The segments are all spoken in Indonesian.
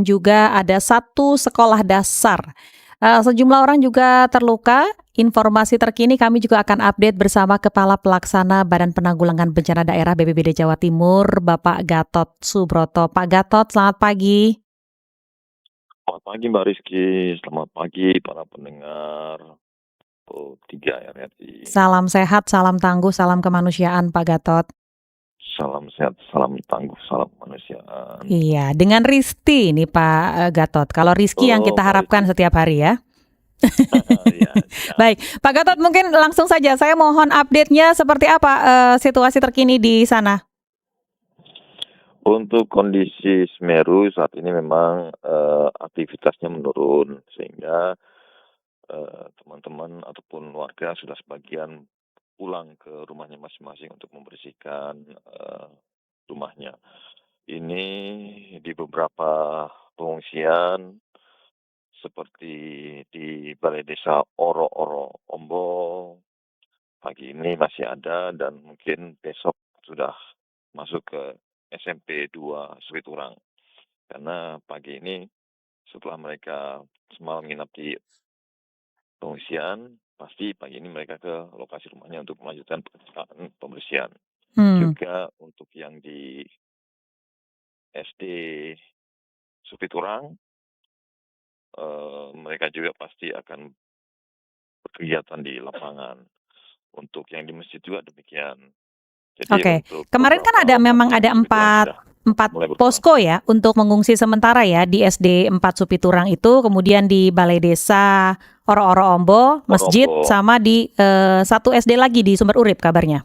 juga ada satu sekolah dasar. Sejumlah orang juga terluka. Informasi terkini kami juga akan update bersama Kepala Pelaksana Badan Penanggulangan Bencana Daerah BPBD Jawa Timur, Bapak Gatot Subroto. Pak Gatot, selamat pagi. Selamat pagi Mbak Rizky, selamat pagi para pendengar tiga RRI. Salam sehat, salam tangguh, salam kemanusiaan, Pak Gatot. Salam sehat, salam tangguh, salam kemanusiaan. Iya, dengan Rizky nih Pak Gatot. Kalau Rizky yang Oh kita Mbak harapkan Rizky, setiap hari ya. ya siap. Baik, Pak Gatot mungkin langsung saja saya mohon update-nya seperti apa situasi terkini di sana. Untuk kondisi Semeru saat ini memang aktivitasnya menurun sehingga teman-teman ataupun warga sudah sebagian pulang ke rumahnya masing-masing untuk membersihkan rumahnya. Ini di beberapa pengungsian seperti di Balai Desa Oro-Oro Ombol, pagi ini masih ada dan mungkin besok sudah masuk ke SMP 2 Suwiturang. Karena pagi ini setelah mereka semalam nginap di pengungsian, pasti pagi ini mereka ke lokasi rumahnya untuk melanjutkan pekerjaan pembersihan. Hmm, Juga untuk yang di SD Supiturang, mereka juga pasti akan berkegiatan di lapangan. Untuk yang di masjid juga demikian. Jadi oke. untuk Kemarin kan beberapa memang lokasi ada di Supiturang empat sudah empat mulai berkurang. posko ya untuk mengungsi sementara ya di SD 4 Supiturang itu, kemudian di Balai Desa Oro-Oro Ombo, masjid, Orombo, sama di satu SD lagi di Sumber Urip kabarnya.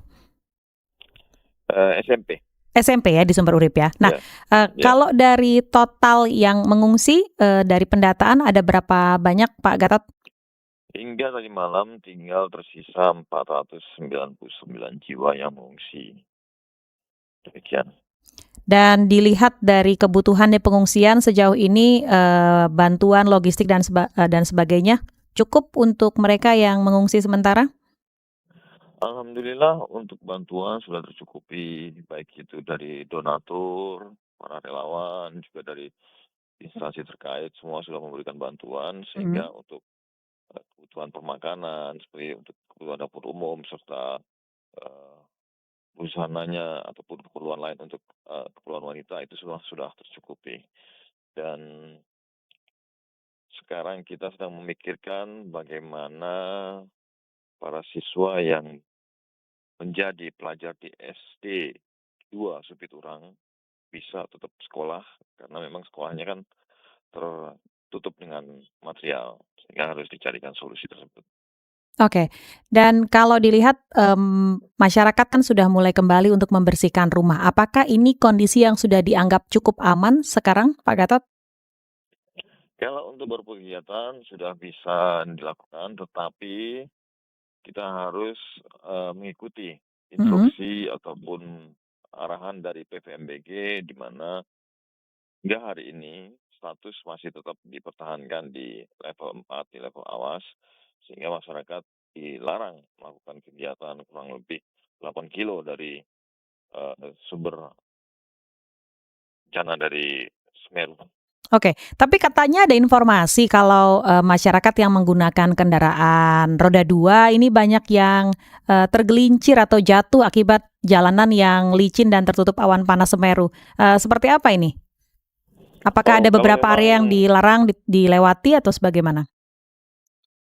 SMP, SMP ya di Sumber Urip ya. Nah, ya, ya. kalau dari total yang mengungsi dari pendataan ada berapa banyak Pak Gatot? Hingga tadi malam tinggal tersisa 499 jiwa yang mengungsi. Demikian. Dan dilihat dari kebutuhan di pengungsian sejauh ini bantuan logistik dan sebagainya cukup untuk mereka yang mengungsi sementara? Alhamdulillah untuk bantuan sudah tercukupi, baik itu dari donatur, para relawan, juga dari instansi terkait, semua sudah memberikan bantuan Mhm. sehingga untuk kebutuhan permakanan, seperti untuk kebutuhan dapur umum, serta eh, busananya ataupun keperluan lain untuk keperluan wanita itu sudah tercukupi. Dan sekarang kita sedang memikirkan bagaimana para siswa yang menjadi pelajar di SD 2 Supiturang bisa tetap sekolah karena memang sekolahnya kan tertutup dengan material sehingga harus dicarikan solusi tersebut. Oke, dan kalau dilihat masyarakat kan sudah mulai kembali untuk membersihkan rumah. Apakah ini kondisi yang sudah dianggap cukup aman sekarang, Pak Gatot? Kalau untuk berkegiatan sudah bisa dilakukan, tetapi kita harus mengikuti Mhm. instruksi ataupun arahan dari PVMBG di mana hingga hari ini status masih tetap dipertahankan di level 4, di level awas, sehingga masyarakat dilarang melakukan kegiatan kurang lebih 8 kilo dari sumber bencana dari Semeru. Oke, tapi katanya ada informasi kalau masyarakat yang menggunakan kendaraan roda 2 ini banyak yang tergelincir atau jatuh akibat jalanan yang licin dan tertutup awan panas Semeru. Seperti apa ini? Apakah ada Oh, kalau beberapa area yang memang dilarang dilewati atau sebagaimana?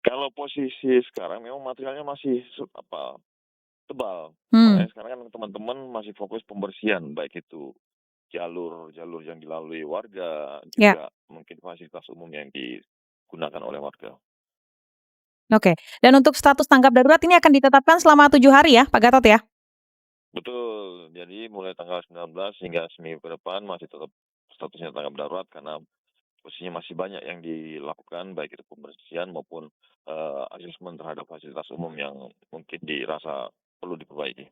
kalau posisi sekarang memang materialnya masih tebal. Hmm, Makanya sekarang kan teman-teman masih fokus pembersihan, baik itu jalur-jalur yang dilalui warga, ya, juga mungkin fasilitas umum yang digunakan oleh warga. oke. Dan untuk status tanggap darurat ini akan ditetapkan selama 7 hari ya, Pak Gatot ya? Betul, jadi mulai tanggal 19 hingga seminggu ke depan masih tetap statusnya tanggap darurat karena posisinya masih banyak yang dilakukan, baik itu pembersihan maupun asesmen terhadap fasilitas umum yang mungkin dirasa perlu diperbaiki.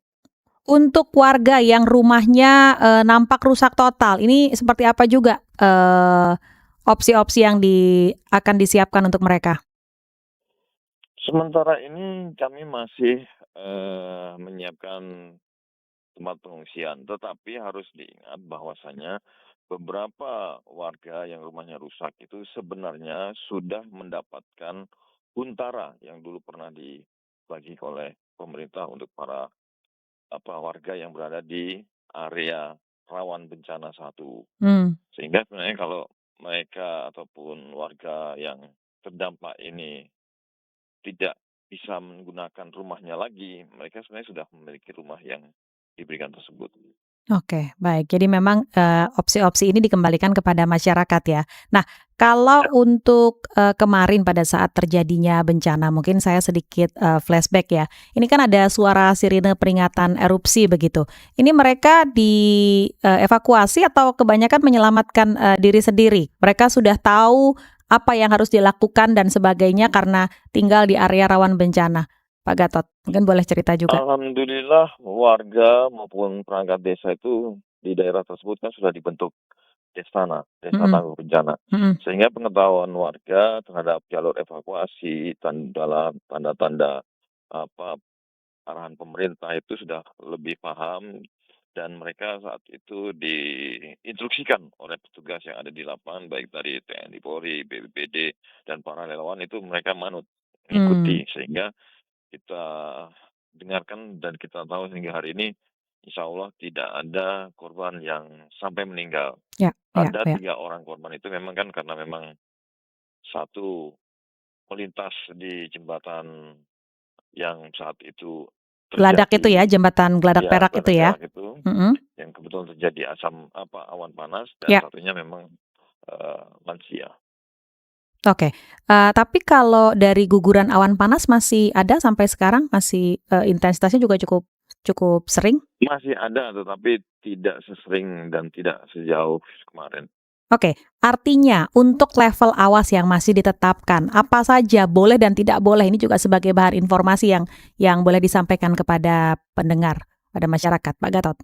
Untuk warga yang rumahnya nampak rusak total, ini seperti apa juga opsi-opsi yang akan disiapkan untuk mereka? Sementara ini kami masih menyiapkan tempat pengungsian, tetapi harus diingat bahwasanya beberapa warga yang rumahnya rusak itu sebenarnya sudah mendapatkan huntara yang dulu pernah dibagi oleh pemerintah untuk para warga yang berada di area rawan bencana 1. Hmm. Sehingga sebenarnya kalau mereka ataupun warga yang terdampak ini tidak bisa menggunakan rumahnya lagi, mereka sebenarnya sudah memiliki rumah yang diberikan tersebut. Oke, baik. Jadi memang, opsi-opsi ini dikembalikan kepada masyarakat ya. Nah, kalau Ya. untuk, kemarin pada saat terjadinya bencana, mungkin saya sedikit, flashback ya. Ini kan ada suara sirine peringatan erupsi begitu. Ini mereka evakuasi atau kebanyakan menyelamatkan, diri sendiri? Mereka sudah tahu apa yang harus dilakukan dan sebagainya karena tinggal di area rawan bencana. Pak Gatot, mungkin boleh cerita juga? Alhamdulillah warga maupun perangkat desa itu di daerah tersebut kan sudah dibentuk Destana, Desa Mhm, Tangguh Bencana. mhm, Sehingga pengetahuan warga terhadap jalur evakuasi dalam tanda-tanda apa arahan pemerintah itu sudah lebih paham dan mereka saat itu diinstruksikan oleh petugas yang ada di lapangan baik dari TNI Polri, BPBD dan para relawan itu mereka manut mmm, mengikuti sehingga kita dengarkan dan kita tahu hingga hari ini insya Allah tidak ada korban yang sampai meninggal. ya, ya, Ada ya. 3 orang korban itu memang kan karena memang satu melintas di jembatan yang saat itu Geladak itu ya, terjadi jembatan Geladak ya Perak itu geladak ya? perak itu, Mhm, yang kebetulan terjadi awan panas dan ya, satunya memang, lansia. oke. Tapi kalau dari guguran awan panas masih ada sampai sekarang? Masih, intensitasnya juga cukup cukup sering? Masih ada tetapi tidak sesering dan tidak sejauh kemarin. Oke, artinya untuk level awas yang masih ditetapkan, apa saja boleh dan tidak boleh? Ini juga sebagai bahan informasi yang boleh disampaikan kepada pendengar, pada masyarakat, Pak Gatot.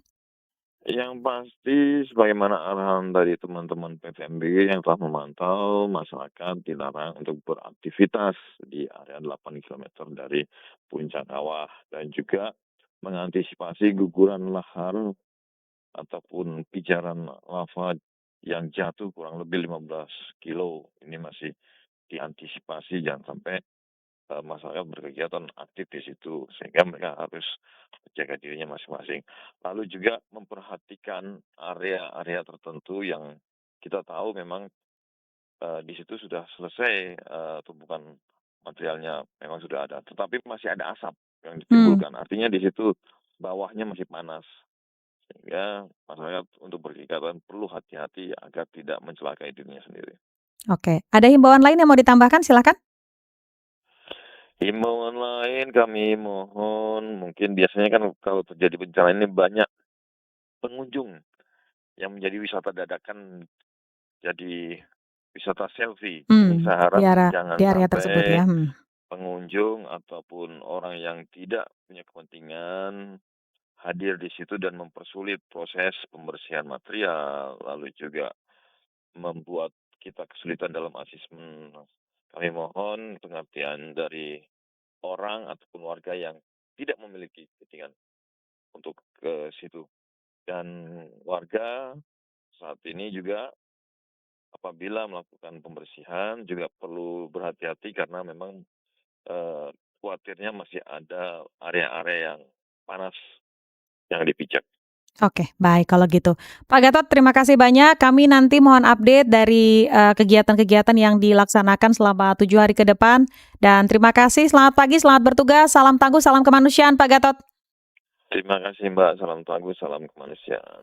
Yang pasti sebagaimana arahan dari teman-teman PVMBG yang telah memantau, masyarakat dilarang untuk beraktivitas di area 8 kilometer dari puncak kawah dan juga mengantisipasi guguran lahar ataupun pijaran lava yang jatuh kurang lebih 15 kilo. Ini masih diantisipasi jangan sampai masyarakat berkegiatan aktif di situ, sehingga mereka harus menjaga dirinya masing-masing. Lalu juga memperhatikan area-area tertentu yang kita tahu memang, di situ sudah selesai, tumpukan materialnya memang sudah ada, tetapi masih ada asap yang Mmm, ditimbulkan. Artinya di situ bawahnya masih panas, sehingga masyarakat untuk berkegiatan perlu hati-hati agar tidak mencelakai dirinya sendiri. oke. Ada himbauan lain yang mau ditambahkan? Silakan. Himbauan lain kami mohon mungkin biasanya kan kalau terjadi bencana ini banyak pengunjung yang menjadi wisata dadakan, jadi wisata selfie. Ini saya Di harap di jangan area tersebut ya? sampai Mhm. pengunjung ataupun orang yang tidak punya kepentingan hadir di situ dan mempersulit proses pembersihan material, lalu juga membuat kita kesulitan dalam asesmen. Kami mohon pengertian dari orang ataupun warga yang tidak memiliki kepentingan untuk ke situ. Dan warga saat ini juga apabila melakukan pembersihan juga perlu berhati-hati karena memang khawatirnya masih ada area-area yang panas yang dipijak. Oke, baik kalau gitu. Pak Gatot terima kasih banyak, kami nanti mohon update dari, kegiatan-kegiatan yang dilaksanakan selama 7 hari ke depan, dan terima kasih, selamat pagi, selamat bertugas, salam tangguh, salam kemanusiaan Pak Gatot. Terima kasih Mbak, salam tangguh, salam kemanusiaan.